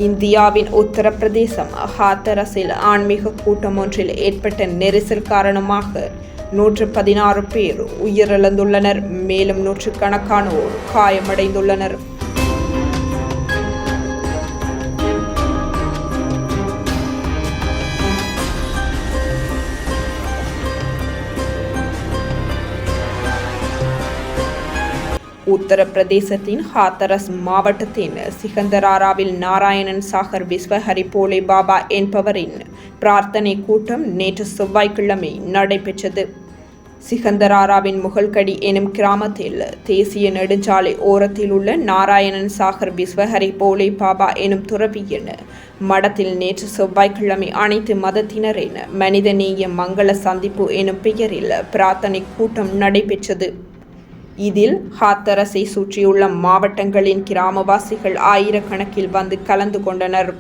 இந்தியாவின் உத்தரப்பிரதேசம் ஹாத்தரஸில் ஆன்மீக கூட்டம் ஒன்றில் ஏற்பட்ட நெரிசல் காரணமாக 116 பேர் உயிரிழந்துள்ளனர். மேலும் நூற்றுக்கணக்கானோர் காயமடைந்துள்ளனர். உத்தரப்பிரதேசத்தின் ஹாத்தரஸ் மாவட்டத்தின் சிகந்தராராவில் நாராயணன் சாகர் விஸ்வஹரி போலே பாபா என்பவரின் பிரார்த்தனை கூட்டம் நேற்று செவ்வாய்க்கிழமை நடைபெற்றது. சிகந்தராராவின் முகல்கடி எனும் கிராமத்தில் தேசிய நெடுஞ்சாலை ஓரத்தில் உள்ள நாராயணன் சாகர் விஸ்வஹரி போலே பாபா எனும் துறவியின் மடத்தில் நேற்று செவ்வாய்க்கிழமை அனைத்து மதத்தினரின் மனிதநேய மங்கள சந்திப்பு எனும் பெயரில் பிரார்த்தனை கூட்டம் நடைபெற்றது. இதில் ஹாத்தரஸை சுற்றியுள்ள மாவட்டங்களின் கிராமவாசிகள் ஆயிரக்கணக்கில் வந்து கலந்து கொண்டனர்.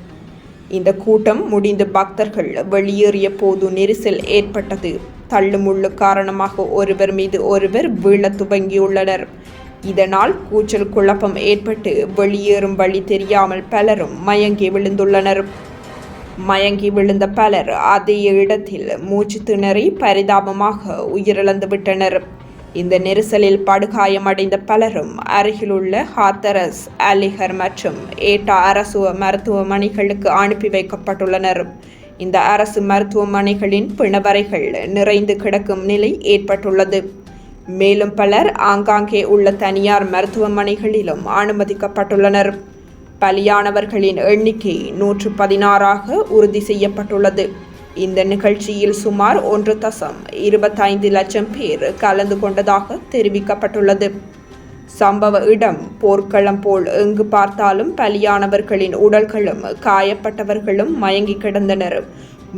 இந்த கூட்டம் முடிந்து பக்தர்கள் வெளியேறிய போது நெரிசல் ஏற்பட்டது. தள்ளுமுள்ளு காரணமாக ஒருவர் மீது ஒருவர் வீழ துவங்கியுள்ளனர். இதனால் கூச்சல் குழப்பம் ஏற்பட்டு வெளியேறும் வழி தெரியாமல் பலரும் மயங்கி விழுந்துள்ளனர். மயங்கி விழுந்த பலர் அதே இடத்தில் மூச்சு திணறி பரிதாபமாக உயிரிழந்து விட்டனர். இந்த நெரிசலில் படுகாயமடைந்த பலரும் அருகிலுள்ள ஹாத்தரஸ், அலிகர் மற்றும் ஏட்டா அரசு மருத்துவமனைகளுக்கு அனுப்பி வைக்கப்பட்டுள்ளனர். இந்த அரசு மருத்துவமனைகளின் பிணவரைகள் நிறைந்து கிடக்கும் நிலை ஏற்பட்டுள்ளது. மேலும் பலர் ஆங்காங்கே உள்ள தனியார் மருத்துவமனைகளிலும் அனுமதிக்கப்பட்டுள்ளனர். பலியானவர்களின் எண்ணிக்கை 116 உறுதி செய்யப்பட்டுள்ளது. இந்த நிகழ்ச்சியில் சுமார் 1.25 லட்சம் பேர் கலந்து கொண்டதாக தெரிவிக்கப்பட்டுள்ளது. சம்பவ இடம் போர்க்களம் போல் எங்கு பார்த்தாலும் பலியானவர்களின் உடல்களும் காயப்பட்டவர்களும் மயங்கி கிடந்தனர்.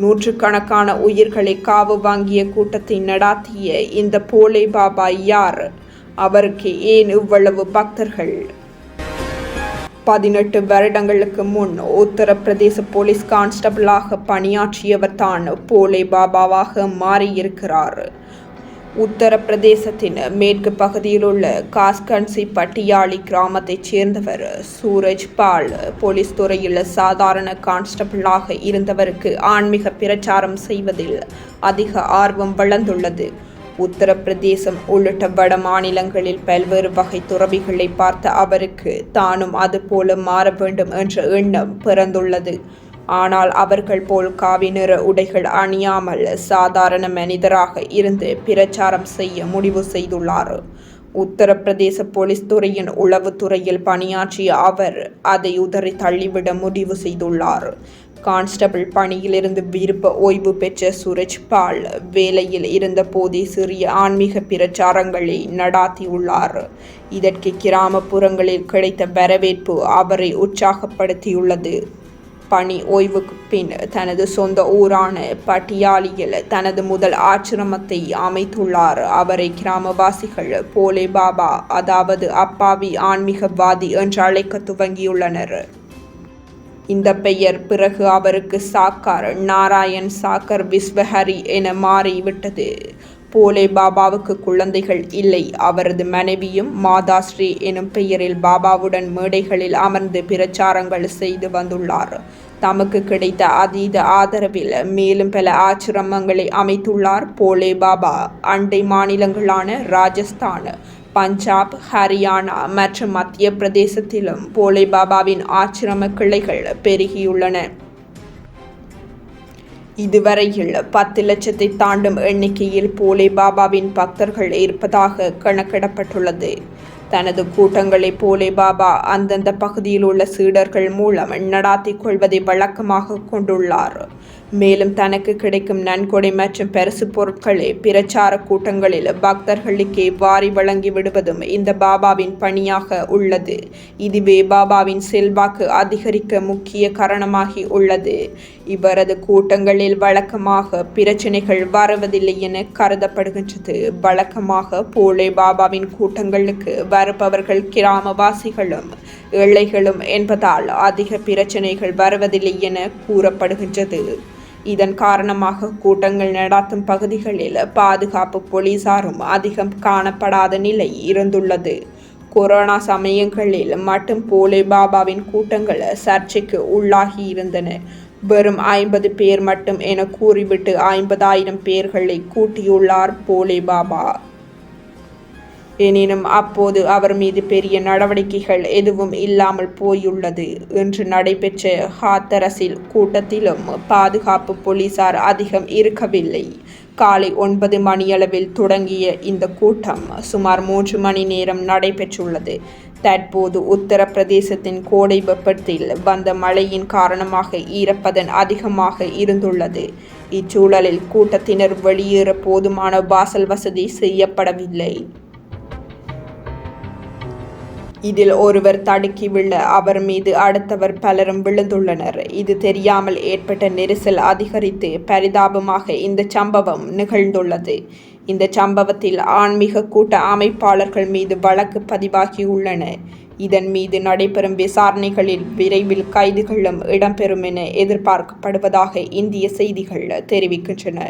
நூற்றுக்கணக்கான உயிர்களை காவு வாங்கிய கூட்டத்தை நடாத்திய இந்த போலே பாபா யார்? அவருக்கு ஏன் இவ்வளவு பக்தர்கள்? 18 வருடங்களுக்கு முன் உத்தரப்பிரதேச போலீஸ் கான்ஸ்டபிளாக பணியாற்றியவர் தான் போலே பாபாவாக மாறியிருக்கிறார். உத்தரப்பிரதேசத்தின் மேற்கு பகுதியில் உள்ள காஸ்கன்சி பட்டியாளி கிராமத்தைச் சேர்ந்தவர் சூரஜ் பால். போலீஸ் துறையில் சாதாரண கான்ஸ்டபிளாக இருந்தவருக்கு ஆன்மீக பிரச்சாரம் செய்வதில் அதிக ஆர்வம் வளர்ந்துள்ளது. உத்தரப்பிரதேசம் உள்ளிட்ட வட மாநிலங்களில் பல்வேறு வகை துறவிகளை பார்த்த அவருக்கு தானும் அதுபோல மாற வேண்டும் என்ற எண்ணம் பிறந்துள்ளது. ஆனால் அவர்கள் போல் காவி நிற உடைகள் அணியாமல் சாதாரண மனிதராக இருந்து பிரச்சாரம் செய்ய முடிவு செய்துள்ளார். உத்தரப்பிரதேச போலீஸ் துறையின் உளவுத்துறையில் பணியாற்றிய அவர் அதை உதறி தள்ளிவிட முடிவு செய்துள்ளார். கான்ஸ்டபிள் பணியிலிருந்து விருப்ப ஓய்வு பெற்ற சூரஜ் பால் வேலையில் இருந்த போதே சிறிய ஆன்மீக பிரச்சாரங்களை நடாத்தியுள்ளார். இதற்கு கிராமப்புறங்களில் கிடைத்த வரவேற்பு அவரை உற்சாகப்படுத்தியுள்ளது. பணி ஓய்வுக்கு பின் தனது சொந்த ஊரான பட்டியாலியில் தனது முதல் ஆசிரமத்தை அமைத்துள்ளார். அவரை கிராமவாசிகள் போலே பாபா, அதாவது அப்பாவி ஆன்மீகவாதி என்று அழைக்க துவங்கியுள்ளனர். இந்த பெயர் பிறகு அவருக்கு சாக்கார் நாராயண் சாகர் விஸ்வஹரி என மாறிவிட்டது. போலே பாபாவுக்கு குழந்தைகள் இல்லை. அவரது மனைவியும் மாதாஸ்ரீ எனும் பெயரில் பாபாவுடன் மேடைகளில் அமர்ந்து பிரச்சாரங்கள் செய்து வந்துள்ளார். தமக்கு கிடைத்த அதீத ஆதரவில் மேலும் பல ஆசிரமங்களை அமைத்துள்ளார் போலே பாபா. அண்டை மாநிலங்களான ராஜஸ்தான், பஞ்சாப், ஹரியானா மற்றும் மத்திய பிரதேசத்திலும் போலே பாபாவின் ஆசிரம கிளைகள் பெருகியுள்ளன. இதுவரையில் 10 லட்சத்தை தாண்டும் எண்ணிக்கையில் போலே பாபாவின் பக்தர்கள் இருப்பதாக கணக்கிடப்பட்டுள்ளது. தனது கூட்டங்களை போலே பாபா அந்தந்த பகுதியில் உள்ள சீடர்கள் மூலம் நடாத்தி கொள்வதை வழக்கமாக கொண்டுள்ளார். மேலும் தனக்கு கிடைக்கும் நன்கொடை மற்றும் பரிசு பொருட்களை பிரச்சார கூட்டங்களில் பக்தர்களுக்கே வாரி வழங்கி விடுவதும் இந்த பாபாவின் பணியாக உள்ளது. இதுவே பாபாவின் செல்வாக்கு அதிகரிக்க முக்கிய காரணமாகி உள்ளது. இவரது கூட்டங்களில் வழக்கமாக பிரச்சனைகள் வருவதில்லை என கருதப்படுகின்றது. வழக்கமாக போலே பாபாவின் கூட்டங்களுக்கு வருபவர்கள் கிராமவாசிகளும் ஏழைகளும் என்பதால் அதிக பிரச்சனைகள் வருவதில்லை என கூறப்படுகின்றது. இதன் காரணமாக கூட்டங்கள் நடாத்தும் பகுதிகளில் பாதுகாப்பு போலீசாரும் அதிகம் காணப்படாத நிலை இருந்துள்ளது. கொரோனா சமயங்களில் மட்டும் போலே பாபாவின் கூட்டங்கள் சர்ச்சைக்கு உள்ளாகி இருந்தன. வெறும் 50 பேர் மட்டும் என கூறிவிட்டு 50,000 பேர்களை கூட்டியுள்ளார் போலே பாபா. எனினும் அப்போது அவர் மீது பெரிய நடவடிக்கைகள் எதுவும் இல்லாமல் போயுள்ளது. இன்று நடைபெற்ற ஹாத்தரஸில் கூட்டத்திலும் பாதுகாப்பு போலீசார் அதிகம் இருக்கவில்லை. காலை 9 மணியளவில் தொடங்கிய இந்த கூட்டம் சுமார் 3 மணி நேரம் நடைபெற்றுள்ளது. தற்போது உத்தரப்பிரதேசத்தின் கோடை வெப்பத்தில் வந்த மழையின் காரணமாக ஈரப்பதன் அதிகமாக இருந்துள்ளது. இச்சூழலில் கூட்டத்தினர் வெளியேற போதுமான வாசல் வசதி செய்யப்படவில்லை. இதில் ஒருவர் தடுக்கி விழ அவர் மீது அடுத்தவர் பலரும் விழுந்துள்ளனர். இது தெரியாமல் ஏற்பட்ட நெரிசல் அதிகரித்து பரிதாபமாக இந்த சம்பவம் நிகழ்ந்துள்ளது. இந்த சம்பவத்தில் ஆன்மீக கூட்ட அமைப்பாளர்கள் மீது வழக்கு பதிவாகியுள்ளன. இதன் மீது நடைபெறும் விசாரணைகளில் விரைவில் கைதுகளும் இடம்பெறும் என எதிர்பார்க்கப்படுவதாக இந்திய செய்திகள் தெரிவிக்கின்றன.